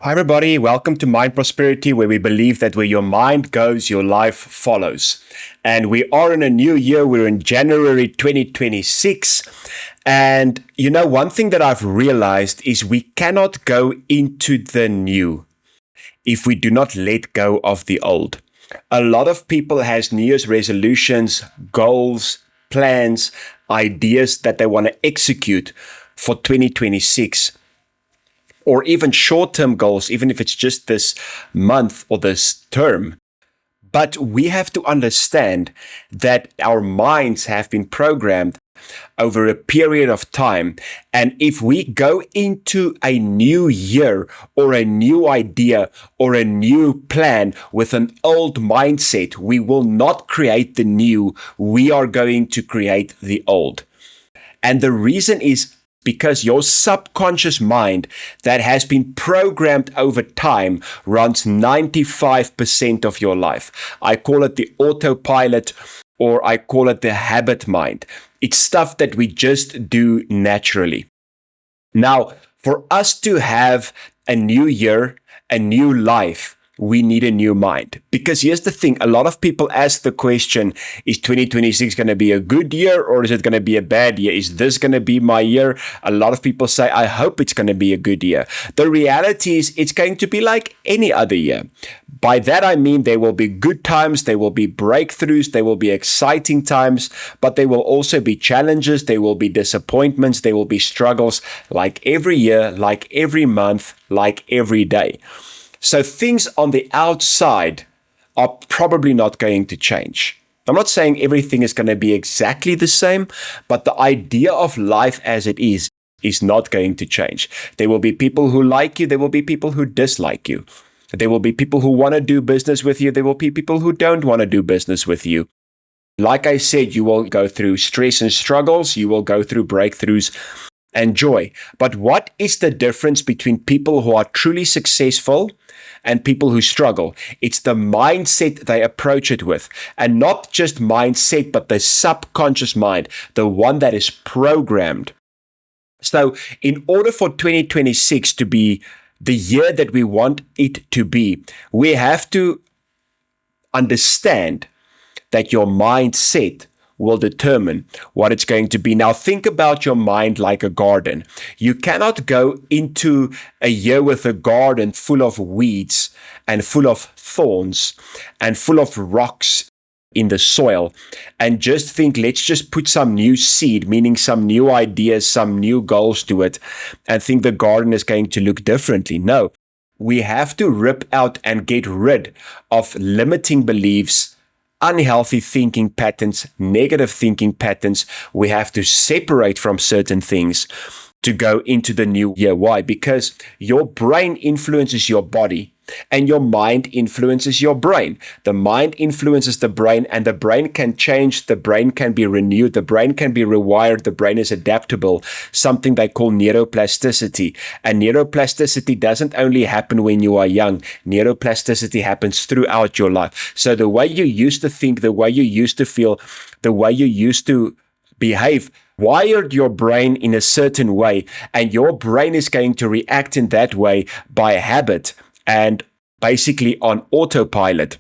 Hi, everybody. Welcome to Mind Prosperity, where we believe that where your mind goes, your life follows. And we are in a new year. We're in January 2026. And one thing that I've realized is we cannot go into the new if we do not let go of the old. A lot of people has New Year's resolutions, goals, plans, ideas that they want to execute for 2026. Or even short-term goals, even if it's just this month or this term. But we have to understand that our minds have been programmed over a period of time. And if we go into a new year or a new idea or a new plan with an old mindset, we will not create the new. We are going to create the old. And the reason is because your subconscious mind that has been programmed over time runs 95% of your life. I call it the autopilot, or I call it the habit mind. It's stuff that we just do naturally. Now, for us to have a new year, a new life, we need a new mind. Because here's the thing, a lot of people ask the question, is 2026 going to be a good year or is it going to be a bad year? Is this going to be my year? A lot of people say, I hope it's going to be a good year. The reality is it's going to be like any other year. By that I mean there will be good times, there will be breakthroughs, there will be exciting times, but there will also be challenges, there will be disappointments, there will be struggles, like every year, like every month, like every day. So things on the outside are probably not going to change. I'm not saying everything is going to be exactly the same, but the idea of life as it is not going to change. There will be people who like you. There will be people who dislike you. There will be people who want to do business with you. There will be people who don't want to do business with you. Like I said, you will go through stress and struggles. You will go through breakthroughs and joy. But what is the difference between people who are truly successful and people who struggle? It's the mindset they approach it with. And not just mindset, but the subconscious mind, the one that is programmed. So in order for 2026 to be the year that we want it to be, we have to understand that your mindset will determine what it's going to be. Now, think about your mind like a garden. You cannot go into a year with a garden full of weeds and full of thorns and full of rocks in the soil and just think, let's just put some new seed, meaning some new ideas, some new goals to it, and think the garden is going to look differently. No, we have to rip out and get rid of limiting beliefs, unhealthy thinking patterns, negative thinking patterns. We have to separate from certain things to go into the new year. Why? Because your brain influences your body and your mind influences your brain. The mind influences the brain and the brain can change. The brain can be renewed. The brain can be rewired. The brain is adaptable, something they call neuroplasticity. And neuroplasticity doesn't only happen when you are young. Neuroplasticity happens throughout your life. So the way you used to think, the way you used to feel, the way you used to behave, wired your brain in a certain way, and your brain is going to react in that way by habit and basically on autopilot.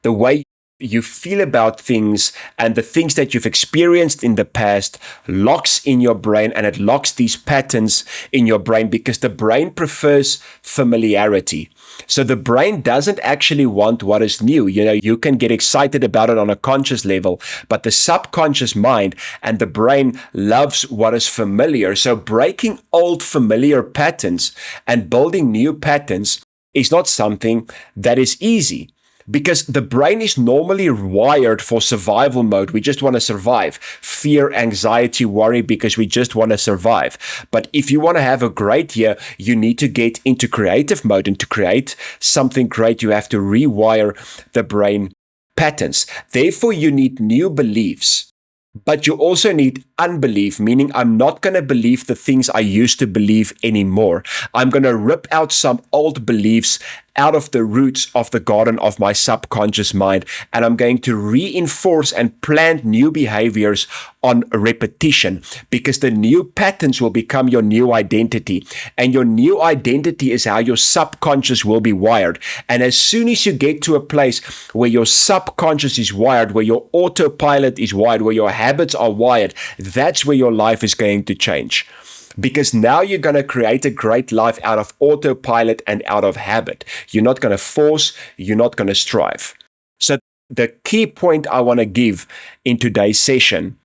The way you feel about things and the things that you've experienced in the past locks in your brain, and it locks these patterns in your brain because the brain prefers familiarity. So the brain doesn't actually want what is new. You can get excited about it on a conscious level, but the subconscious mind and the brain loves what is familiar. So breaking old familiar patterns and building new patterns is not something that is easy. Because the brain is normally wired for survival mode. We just want to survive. Fear, anxiety, worry, because we just want to survive. But if you want to have a great year, you need to get into creative mode. And to create something great, you have to rewire the brain patterns. Therefore, you need new beliefs. But you also need unbelief, meaning I'm not going to believe the things I used to believe anymore. I'm going to rip out some old beliefs out of the roots of the garden of my subconscious mind, and I'm going to reinforce and plant new behaviors on repetition, because the new patterns will become your new identity, and your new identity is how your subconscious will be wired. And as soon as you get to a place where your subconscious is wired, where your autopilot is wired, where your habits are wired, that's where your life is going to change. Because now you're going to create a great life out of autopilot and out of habit. You're not going to force, you're not going to strive. So the key point I want to give in today's session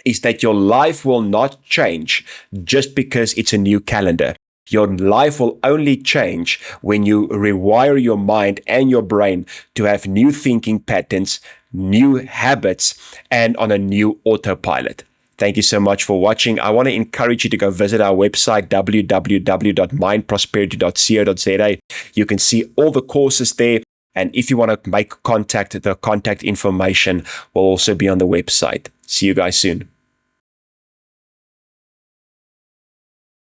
is that your life will not change just because it's a new calendar. Your life will only change when you rewire your mind and your brain to have new thinking patterns, new habits, and on a new autopilot. Thank you so much for watching. I want to encourage you to go visit our website, www.mindprosperity.co.za. You can see all the courses there. And if you want to make contact, the contact information will also be on the website. See you guys soon.